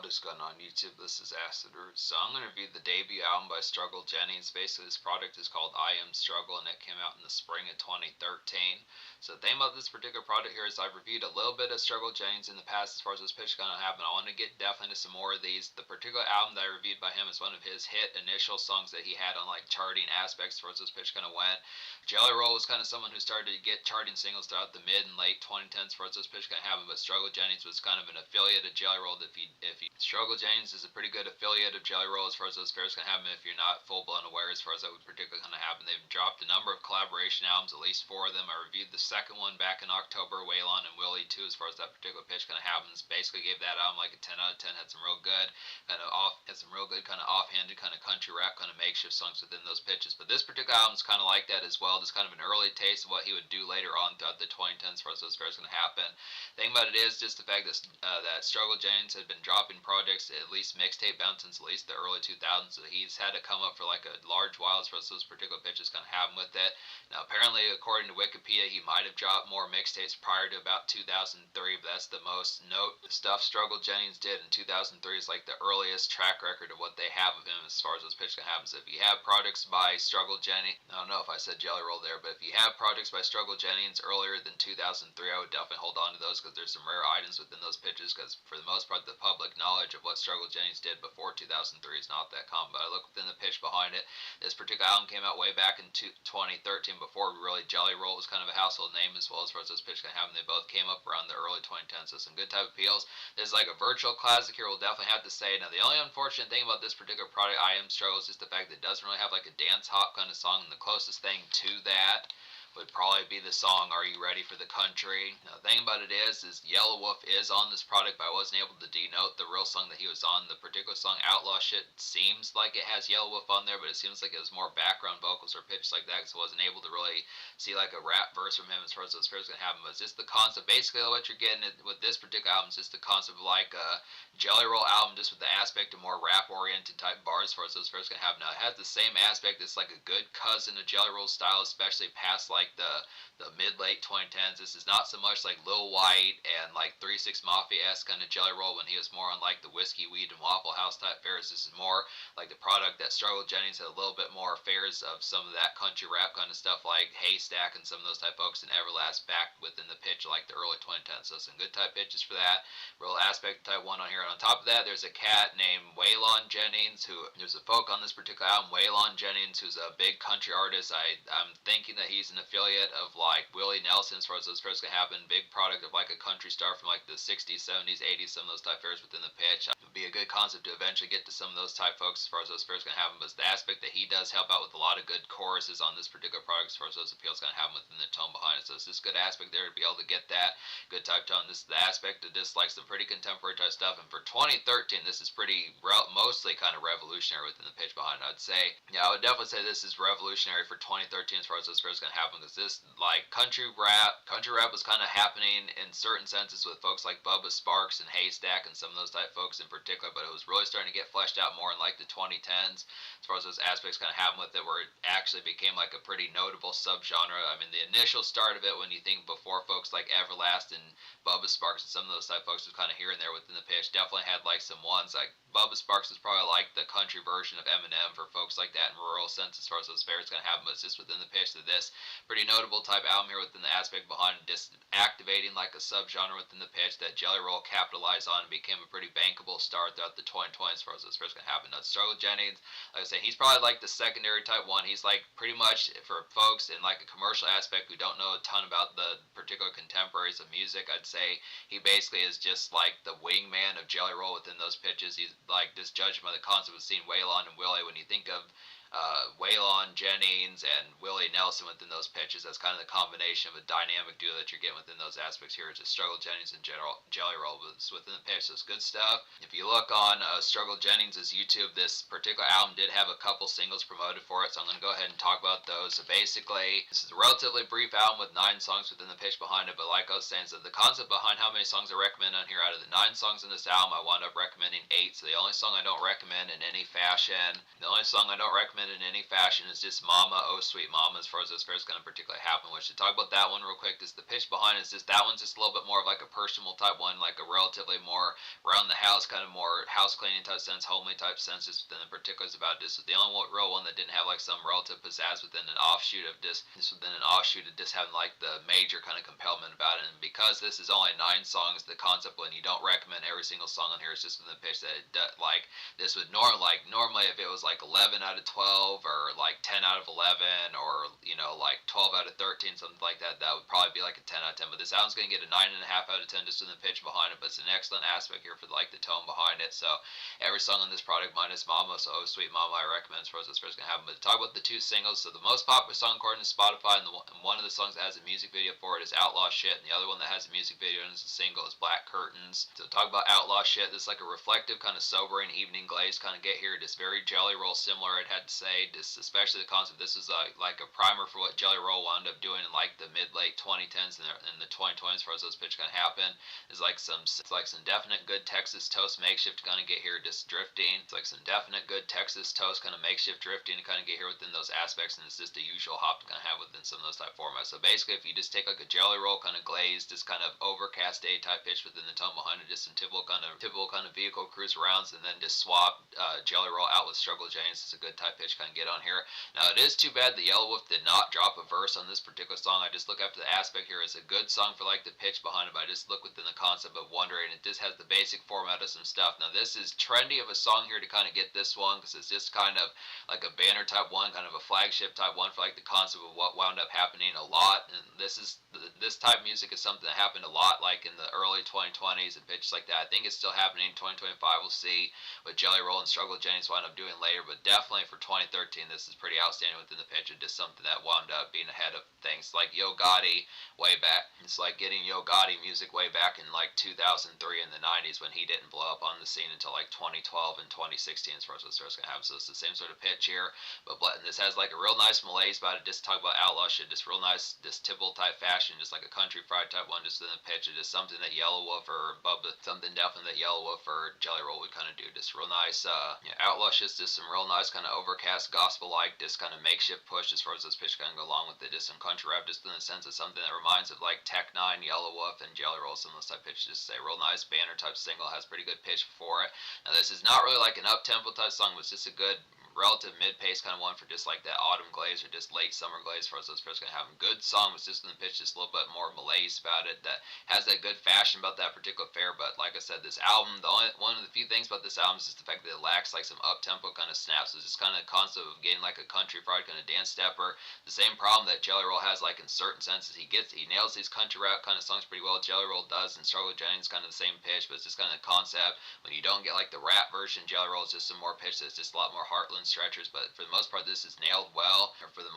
What's going on YouTube? This is Acid Root. So I'm going to review the debut album by Struggle Jennings. Basically this product is called I Am Struggle and it came out in the spring of 2013. So the thing about this particular product here is I've reviewed a little bit of Struggle Jennings in the past as far as this pitch going to happen. I want to get definitely into some more of these. The particular album that I reviewed by him is one of his hit initial songs that he had on like charting aspects as far as this pitch kind of went. Jelly Roll was kind of someone who started to get charting singles throughout the mid and late 2010s as far as this pitch kind of happened, but Struggle Jennings was kind of an affiliate of Jelly Roll. If you Struggle Jennings is a pretty good affiliate of Jelly Roll as far as those fairs can happen if you're not full-blown aware as far as that would particularly kind of happen. They've dropped a number of collaboration albums, at least 4 of them. I reviewed the second one back in October, Waylon and Willie too, as far as that particular pitch kind of happens. Basically gave that album like a 10 out of 10, had some real good kind of offhanded kind of country rap kind of makeshift songs within those pitches. But this particular album is kind of like that as well, just kind of an early taste of what he would do later on throughout the 2010s as far as those fairs going to happen. The thing about it is just the fact that Struggle Jennings had been dropping projects, at least mixtape bound, since at least the early 2000s, so he's had to come up for like a large while as far as those particular pitches kind of happen with it. Now apparently according to Wikipedia he might have dropped more mixtapes prior to about 2003, but that's the most stuff Struggle Jennings did in 2003 is like the earliest track record of what they have of him as far as those pitches can happen. So if you have projects by Struggle Jennings, I don't know if I said Jelly Roll there, but if you have projects by Struggle Jennings earlier than 2003, I would definitely hold on to those because there's some rare items within those pitches, because for the most part the public knowledge of what Struggle Jennings did before 2003 is not that common. But I look within the pitch behind it. This particular album came out way back in 2013 before really Jelly Roll was kind of a household name as well as far as those pitches can happen. They both came up around the early 2010s, so some good type of appeals. There's like a virtual classic here, we'll definitely have to say. Now the only unfortunate thing about this particular product, I Am Struggle, is just the fact that it doesn't really have like a dance hop kind of song, and the closest thing to that would probably be the song Are You Ready for the Country. Now the thing about it is Yellow Wolf is on this product, but I wasn't able to denote the real song that he was on. The particular song Outlaw Shit seems like it has Yellow Wolf on there, but it seems like it was more background vocals or pitched like that, so I wasn't able to really see like a rap verse from him as far as those fairs gonna happen. But it's just the concept. Basically what you're getting with this particular album is just the concept of like a Jelly Roll album, just with the aspect of more rap oriented type bars as far as those fairs gonna happen. Now it has the same aspect. It's like a good cousin of Jelly Roll style, especially past like the mid-late 2010s. This is not so much like Lil White and like 3-6 Mafia-esque kind of Jelly Roll when he was more on like the Whiskey, Weed, and Waffle House type fairs. This is more like the product that Struggle Jennings had a little bit more fairs of some of that country rap kind of stuff like Haystack and some of those type folks, and Everlast back within the pitch like the early 2010s. So some good type pitches for that. Real aspect type one on here. And on top of that, there's a cat named Waylon Jennings, who there's a folk on this particular album, Waylon Jennings, who's a big country artist. I'm thinking that he's an affiliate of like Willie Nelson as far as those fairs can happen. Big product of like a country star from like the 60s, 70s, 80s, some of those type fairs within the pitch. It would be a good concept to eventually get to some of those type folks as far as those fairs can happen. But it's the aspect that he does help out with a lot of good choruses on this particular product as far as those appeals can happen within the tone behind it. So it's this good aspect there to be able to get that good type tone. This is the aspect of this like some pretty contemporary type stuff. And for 2013, this is pretty mostly kind of revolutionary within the pitch behind it. I'd say, yeah, I would definitely say this is revolutionary for 2013 as far as those fairs can happen, because this like country rap was kind of happening in certain senses with folks like Bubba Sparks and Haystack and some of those type folks in particular, but it was really starting to get fleshed out more in like the 2010s as far as those aspects kind of happen with it, where it actually became like a pretty notable subgenre. I mean, the initial start of it, when you think before folks like Everlast and Bubba Sparks and some of those type folks was kind of here and there within the pitch, definitely had like some ones like Bubba Sparks is probably like the country version of Eminem for folks like that in rural sense as far as those fairs going to happen, but it's just within the pitch of this pretty notable type album here within the aspect behind just activating like a subgenre within the pitch that Jelly Roll capitalized on and became a pretty bankable star throughout the 2020s as far as those fairs going to happen. Now Struggle Jennings, like I say, he's probably like the secondary type one. He's like pretty much for folks in like a commercial aspect who don't know a ton about the particular contemporaries of music. I'd say he basically is just like the wingman of Jelly Roll within those pitches. He's like just judged by the concept of seeing Waylon and Willie. When you think of Waylon Jennings and Willie Nelson within those pitches, that's kind of the combination of a dynamic duo that you're getting within those aspects here. It's just Struggle Jennings and Jelly Roll within the pitch, so it's good stuff. If you look on Struggle Jennings' YouTube, this particular album did have a couple singles promoted for it, so I'm going to go ahead and talk about those. So basically, this is a relatively brief album with 9 songs within the pitch behind it, but like I was saying, so the concept behind how many songs I recommend on here, out of the 9 songs in this album, I wound up recommending 8, so the only song I don't recommend in any fashion, the only song I don't recommend recommend in any fashion is just Mama, Oh Sweet Mama, as far as this fair is going to particularly happen. Which, to talk about that one real quick, is the pitch behind it is just that one's just a little bit more of like a personal type one, like a relatively more around the house, kind of more house cleaning type sense, homely type sense, just within the particulars about this. Was the only real one that didn't have like some relative pizzazz within an offshoot of this within an offshoot of just having like the major kind of compellment about it. And because this is only 9 songs, the concept when you don't recommend every single song on here is just within the pitch that it like this would normally if it was like 11 out of 12 or like 10 out of 11 or like 12 out of 13, something like that, that would probably be like a 10 out of 10. But this album's gonna get a 9.5 out of 10 just in the pitch behind it. But it's an excellent aspect here for like the tone behind it. So every song on this product minus Mama, so Oh Sweet Mama, I recommend as far as this first gonna happen. But to talk about the 2 singles, so the most popular song according to Spotify, and one of the songs that has a music video for it is Outlaw Shit, and the other one that has a music video and is a single is Black Curtains. So talk about Outlaw Shit, this is like a reflective, kind of sobering, evening glaze kind of get here. Just very Jelly Roll similar, I'd had to say. Just especially the concept. This is like a primer for what Jelly Roll wound up doing in like the mid-late 2010s and the 2020s, as far as those pitch kind of happen. It's like some definite good Texas toast makeshift kind of get here, just drifting. It's like some definite good Texas toast kind of makeshift drifting to kind of get here within those aspects, and it's just the usual hop to kind of have within some of those type formats. So basically, if you just take like a Jelly Roll kind of glazed, just kind of overcast day type pitch within the tone behind it, just some typical kind of vehicle cruise rounds, and then just swap Jelly Roll out with Struggle Jennings, it's a good type pitch kind of get on here. Now it is too bad the Yellow Wolf did not drop a verse on this particular song. I just look after the aspect here. It's a good song for like the pitch behind it, but I just look within the concept of wondering. It just has the basic format of some stuff. Now this is trendy of a song here to kind of get this one, because it's just kind of like a banner type one, kind of a flagship type one for like the concept of what wound up happening a lot. And this type of music is something that happened a lot like in the early 2020s and pitches like that. I think it's still happening in 2025. We'll see what Jelly Roll and Struggle Jennings wound up doing later, but definitely for 2013 this is pretty outstanding within the pitch, and just something that wound up being ahead of things. Like Yo Gotti way back, it's like getting Yo Gotti music way back in like 2003 in the 90s when he didn't blow up on the scene until like 2012 and 2016 as far as what's going to happen. So it's the same sort of pitch here, but this has like a real nice malaise about it. Just talk about outlaw shit, just real nice, just typical type fashion, just like a country fried type one, just in the pitch. It is something that Yellow Wolf or Bubba, something definitely that Yellow Wolf or Jelly Roll would kind of do. Just real nice, outlaw shit, just some real nice kind of overcast gospel like, just kind of makeshift push as far as this pitch kind of go along with it. Just some country rap, just in the sense of something that reminds of like Tech Nine, Yellow Wolf, and Jelly Roll. Some of those type pitches. Just say real nice banner type single, has pretty good pitch for it. Now this is not really like an up tempo type song, but it's just a good relative mid-pace kind of one for just like that autumn glaze or just late summer glaze for us. Those first going to have a good song with just in the pitch, just a little bit more malaise about it, that has that good fashion about that particular fair. But like I said, this album, one of the few things about this album is just the fact that it lacks like some up-tempo kind of snaps. So it's just kind of the concept of getting like a country fried kind of dance stepper. The same problem that Jelly Roll has, like in certain senses, he nails these country rap kind of songs pretty well. Jelly Roll does, and Struggle Jennings kind of the same pitch, but it's just kind of the concept. When you don't get like the rap version, Jelly Roll is just some more pitch that's just a lot more heartland stretchers. But for the most part, this is nailed well. Or for the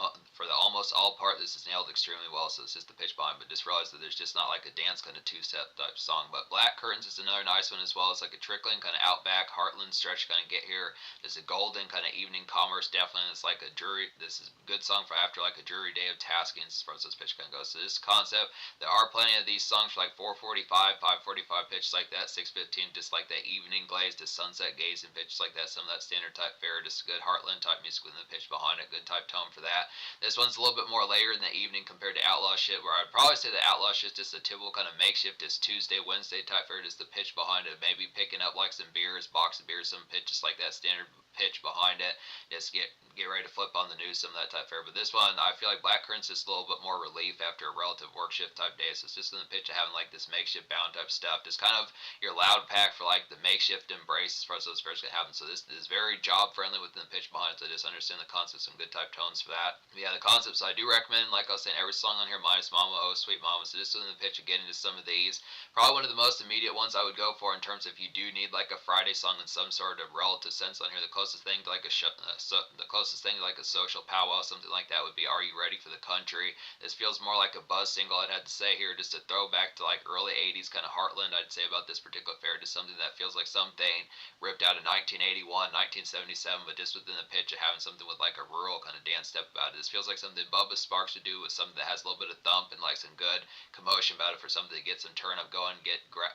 almost all part, this is nailed extremely well. So it's just the pitch behind, but just realize that there's just not like a dance kind of two-step type song. But Black Curtains is another nice one as well. It's like a trickling kind of outback heartland stretch kind of get here. There's a golden kind of evening commerce definitely. It's like a jury. This is a good song for after like a jury day of tasking as far as this pitch kind of goes. So this concept, there are plenty of these songs for like 445, 545 pitches like that, 615, just like that evening glaze to sunset gaze and pitches like that. Some of that standard type fare, just good heartland type music with the pitch behind it, good type tone for that. This one's a little bit more layered in the evening compared to Outlaw Shit, where I'd probably say that Outlaw Shit is just a typical kind of makeshift, just Tuesday, Wednesday type fare, just the pitch behind it, maybe picking up like some beers, box of beers, some pitch, just like that standard pitch behind it, just get ready to flip on the news, some of that type fare. But this one, I feel like Black Current's just a little bit more relief after a relative work shift type day. So it's just in the pitch of having like this makeshift bound type stuff, just kind of your loud pack for like the makeshift embrace as far as those fares can happen. So this is very job friendly within the pitch behind it. So just understand the concept, some good type tones for that. But yeah, the concepts I do recommend, like I was saying, every song on here minus Mama, Oh Sweet Mama. So just within the pitch of getting to some of these, probably one of the most immediate ones I would go for in terms of if you do need like a Friday song in some sort of relative sense on here. The closest thing to like a social powwow, something like that, would be Are You Ready for the Country? This feels more like a buzz single, I'd have to say here, just a throwback to like early 80s kind of heartland, I'd say, about this particular fair. Just something that feels like something ripped out of 1981, 1977, but just within the pitch of having something with like a rural kind of dance step about it. This feels like something Bubba Sparks would do, with something that has a little bit of thump and like some good commotion about it, for something that gets some turn up going,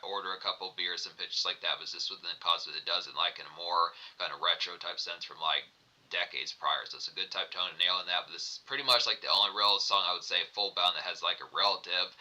order a couple beers and pitches like that. But just within the concept, it does it like in a more kind of retro type sense from like decades prior. So it's a good type tone and nailing that. But this is pretty much like the only real song I would say full bound that has like a relative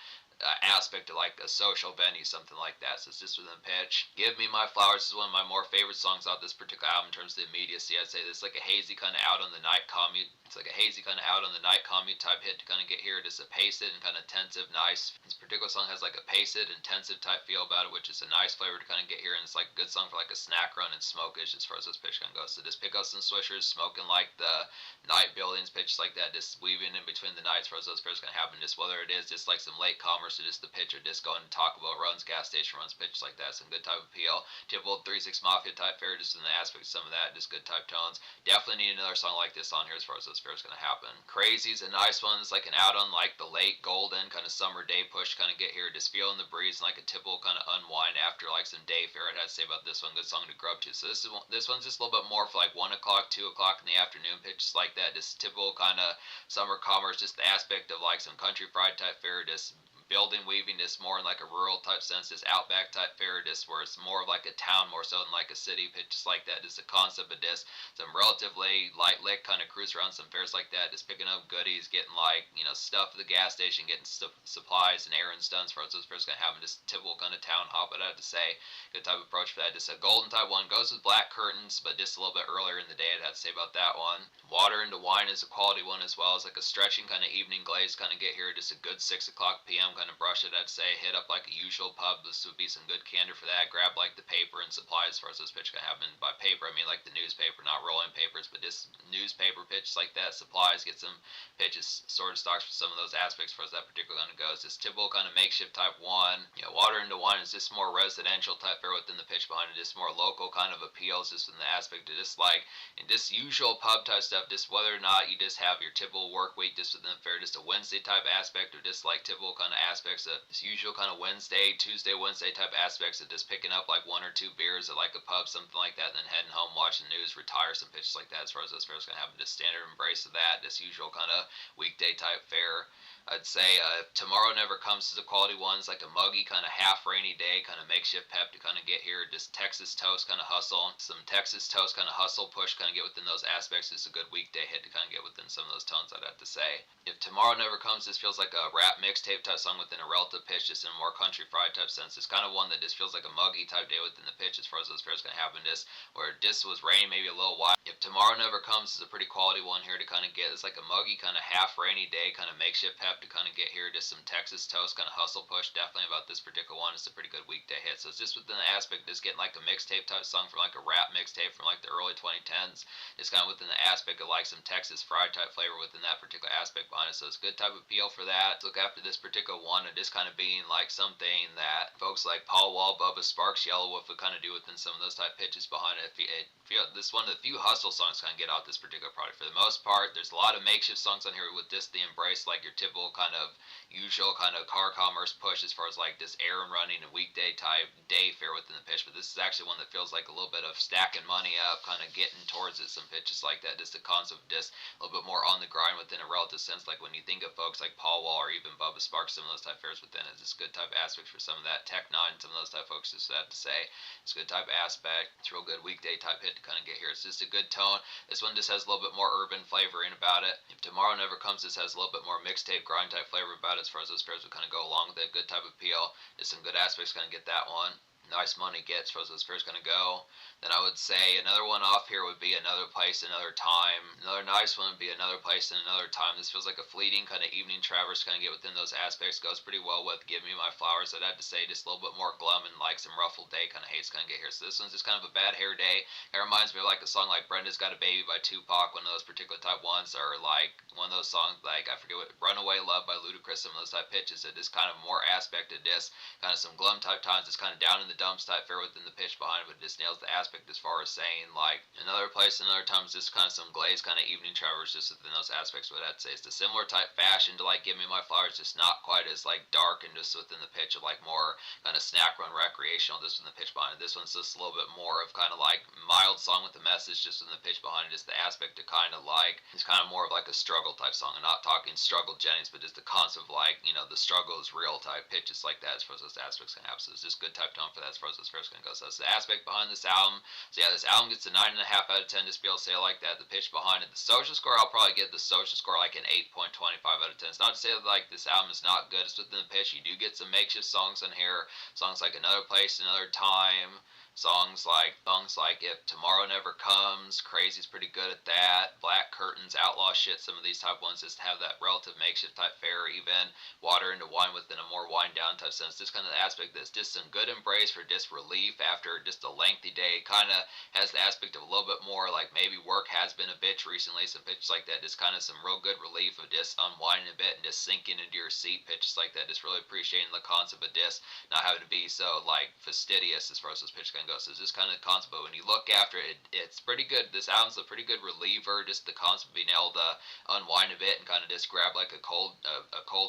aspect of like a social venue, something like that. So it's just within pitch. Give Me My Flowers is one of my more favorite songs off this particular album in terms of the immediacy. I'd say this is like a hazy kind of out on the night commute. It's like a hazy kind of out on the night commute type hit to kind of get here. Just a paced and kind of intensive, nice. This particular song has like a paced, intensive type feel about it, which is a nice flavor to kind of get here. And it's like a good song for like a snack run and smokish as far as this pitch kind of goes. So just pick up some swishers, smoking like the night buildings, pitches like that, just weaving in between the nights for those pairs going to happen. Just whether it is just like some late commerce or just the pitch or just going to talk about runs, gas station runs, pitches like that. Some good type of appeal. Typical 3-6 Mafia type fare, just in the aspect of some of that, just good type tones. Definitely need another song like this on here as far as those pairs going to happen. Crazy's a nice one. It's like an out on like the late golden kind of summer day push kind of get here. Just feeling the breeze and like a typical kind of unwind after like some day fare. I'd have to say about this one. Good song to grub to. So this one's just a little bit more for like 1 o'clock, 2 o'clock in the afternoon pitches like that. Just typical kind of summer commerce. Just the aspect of like some country fried type fare. Just building weaving this more in like a rural type sense, this outback type fare, this where it's more of like a town more so than like a city, just like that. Just the concept of this, some relatively light lick kind of cruise around some fares like that, just picking up goodies, getting like, you know, stuff at the gas station, getting supplies and errands done as far as those fares gonna happen. Just typical kind of town hop, I'd have to say. Good type of approach for that. Just a golden type one, goes with black curtains, but just a little bit earlier in the day, I'd have to say about that one. Water into Wine is a quality one as well as like a stretching kind of evening glaze kind of get here. Just a good 6 o'clock p.m. kind of brush it, I'd say. Hit up like a usual pub. This would be some good candor for that. Grab like the paper and supplies as far as this pitch can happen. By paper, I mean like the newspaper, not rolling papers, but just newspaper pitches like that. Supplies, get some pitches, sort of stocks for some of those aspects as far as that particular kind of goes. This typical kind of makeshift type one. You know, Water into Wine is just more residential type fare within the pitch behind it. Just more local kind of appeals, just in the aspect of just like and just usual pub type stuff. Just whether or not you just have your typical work week just within the fair, just a Wednesday type aspect, or just like typical kind of aspects of this usual kind of Wednesday, Tuesday, Wednesday type aspects of just picking up like 1 or 2 beers at like a pub, something like that, and then heading home, watching news, retire, some pitches like that as far as those fairs gonna happen. Just standard embrace of that, this usual kind of weekday type fare. I'd say Tomorrow Never Comes to the quality ones, like a muggy kind of half rainy day, kind of makeshift pep to kind of get here. Just Texas toast kind of hustle, some Texas toast kind of hustle push, kind of get within those aspects. It's a good weekday hit to kind of get within some of those tones, I'd have to say. If Tomorrow Never Comes, this feels like a rap mixtape type song within a relative pitch, just in a more country fried type sense. It's kind of one that just feels like a muggy type day within the pitch as far as those fairs gonna happen. Just where this was rain maybe a little while. If Tomorrow Never Comes is a pretty quality one here to kind of get. It's like a muggy kind of half rainy day, kind of makeshift pep to kind of get here. Just some Texas toast kind of hustle push. Definitely about this particular one. It's a pretty good weekday hit. So it's just within the aspect of just getting like a mixtape type song from like a rap mixtape from like the early 2010s. It's kind of within the aspect of like some Texas fried type flavor within that particular aspect behind it. So it's a good type of appeal for that. Look after this particular one and just kind of being like something that folks like Paul Wall, Bubba Sparks, Yellow Wolf would kind of do within some of those type pitches behind it. This one of the few hustle songs kind of get out this particular product. For the most part, there's a lot of makeshift songs on here with just the embrace, like your typical kind of usual kind of car commerce push as far as like this errand running and weekday type day fare within the pitch. But this is actually one that feels like a little bit of stacking money up, kind of getting towards it. Some pitches like that, just the concept of just a little bit more on the grind within a relative sense. Like when you think of folks like Paul Wall or even Bubba Sparks, some of those type fares within it, it's good type aspects for some of that Tech Nine, some of those type folks. Just that to say, it's a good type aspect. It's a real good weekday type hit to kind of get here. It's just a good tone. This one just has a little bit more urban flavoring about it. If Tomorrow Never Comes, this has a little bit more mixtape grind type flavor about it as far as those pairs would kind of go along with it. Good type of appeal. Just some good aspects kind of get that one. Nice money gets as far as those pairs going to go. Then I would say another one off here would be Another Place, Another Time. Another nice one would be Another Place and Another Time. This feels like a fleeting kind of evening traverse, kind of get within those aspects. Goes pretty well with Give Me My Flowers. I'd have to say just a little bit more glum and like some ruffled day kind of hates kind of get here. So this one's just kind of a bad hair day. It reminds me of like a song like Brenda's Got a Baby by Tupac, one of those particular type ones, or like one of those songs like I forget what Runaway Love by Ludacris, some of those type pitches. It is kind of more aspect of this, kind of some glum type times. It's kind of down in the dumps type fare within the pitch behind it, but it just nails the aspect as far as saying like Another Place, Another Time is just kind of some glazed kind of evening traverse just within those aspects. What I'd say it's a similar type fashion to like Give Me My Flowers, just not quite as like dark and just within the pitch of like more kind of snack run recreational just in the pitch behind it. This one's just a little bit more of kind of like mild song with the message just in the pitch behind it. Just the aspect of kind of like it's kind of more of like a struggle type song. I'm not talking struggle Jennings, but just the concept of like, you know, the struggle is real type pitches like that as far as those aspects can have. So it's just good type tone for that's as far as first gonna go. So that's the aspect behind this album. So yeah, this album gets a 9.5 out of 10. Just be able to say it like that. The pitch behind it, the social score, I'll probably give the social score like an 8.25 out of 10. It's not to say that like this album is not good. It's within the pitch. You do get some makeshift songs in here. Songs like Another Place, Another Time. Songs like If Tomorrow Never Comes, Crazy's pretty good at that. Black Curtains, Outlaw Shit, some of these type ones just have that relative makeshift type fare. Even Water into Wine within a more wind down type sense. Just kind of the aspect that's just some good embrace for just relief after just a lengthy day. Kind of has the aspect of a little bit more like maybe work has been a bitch recently. Some pitches like that, just kind of some real good relief of just unwinding a bit and just sinking into your seat. Pitches like that, just really appreciating the concept of this not having to be so like fastidious as far as this pitch can go. So it's just kind of the concept, but when you look after it, it's pretty good. This album's a pretty good reliever. Just the concept of being able to unwind a bit and kind of just grab like a cold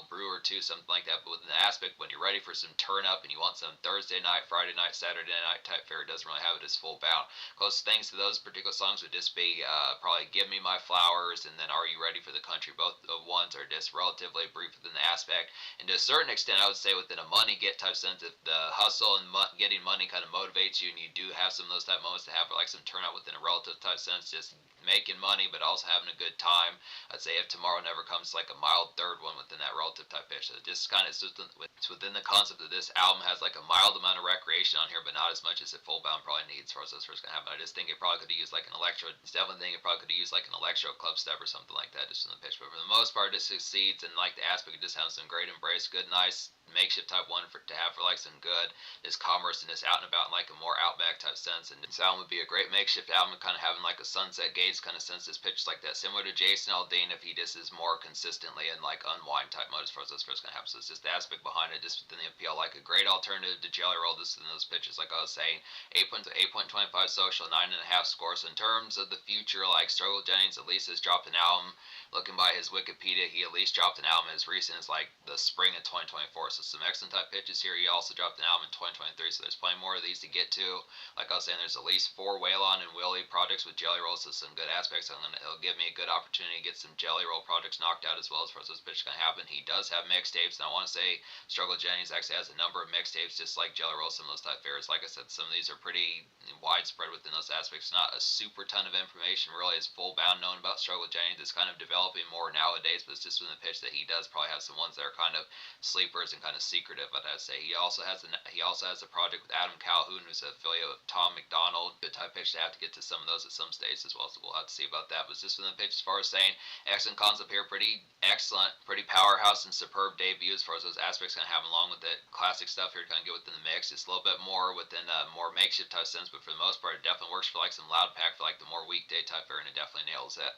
brew or two, something like that. But with the aspect when you're ready for some turn up and you want some Thursday night, Friday night, Saturday night type fare, it doesn't really have it as full bound. Close things to those particular songs would just be probably Give Me My Flowers and then Are You Ready for the Country. Both of ones are just relatively brief within the aspect. And to a certain extent, I would say within a money get type sense, if the hustle and getting money kind of motivates you and you do have some of those type moments to have like some turnout within a relative type sense, just making money but also having a good time, I'd say If Tomorrow Never Comes like a mild third one within that relative type pitch. So it just kind of it's within the concept that this album has like a mild amount of recreation on here, but not as much as it full bound probably needs for us as first gonna happen. I just think it probably could have used like an electro. Definitely think it probably could have used like an electro club step or something like that just from the pitch. But for the most part, it succeeds and like the aspect of just having some great embrace, good, nice makeshift type one for to have for like some good this commerce and this out and about in like a more outback type sense. And this album would be a great makeshift album, kind of having like a Sunset Gates kind of sense. This pitch like that, similar to Jason Aldean if he just is more consistently in like unwind type mode as far as this first gonna happen. So it's just the aspect behind it, just within the appeal, like a great alternative to Jelly Roll. Just in those pitches, like I was saying, 8.25 social, 9.5 score. So in terms of the future, like Struggle Jennings at least has dropped an album. Looking by his Wikipedia, he at least dropped an album as recent as like the spring of 2024. So some excellent type pitches here. He also dropped an album in 2023. So there's plenty more of these to get to. Like I was saying, there's at least 4 Waylon and Willie projects with Jelly Roll. So some good aspects. It'll give me a good opportunity to get some Jelly Roll projects knocked out as well as far as this pitch can happen. He does have mixtapes. And I want to say Struggle Jennings actually has a number of mixtapes just like Jelly Roll, some of those type fares. Like I said, some of these are pretty widespread within those aspects. Not a super ton of information really is full bound known about Struggle Jennings. It's kind of developing more nowadays, but it's just from the pitch that he does probably have some ones that are kind of sleepers and kind of secretive. But I'd say he also has a project with Adam Calhoun, who's an affiliate of Tom McDonald. Good type pitch to have to get to some of those at some stage as well. So we'll have to see about that. But just from the pitch, as far as saying excellent concept here, pretty excellent, pretty powerhouse and superb debut as far as those aspects kind of have along with it. Classic stuff here to kind of get within the mix. It's a little bit more within a more makeshift type sense, but for the most part, it definitely works for like some loud pack for like the more weekday type fare, and it definitely nails it.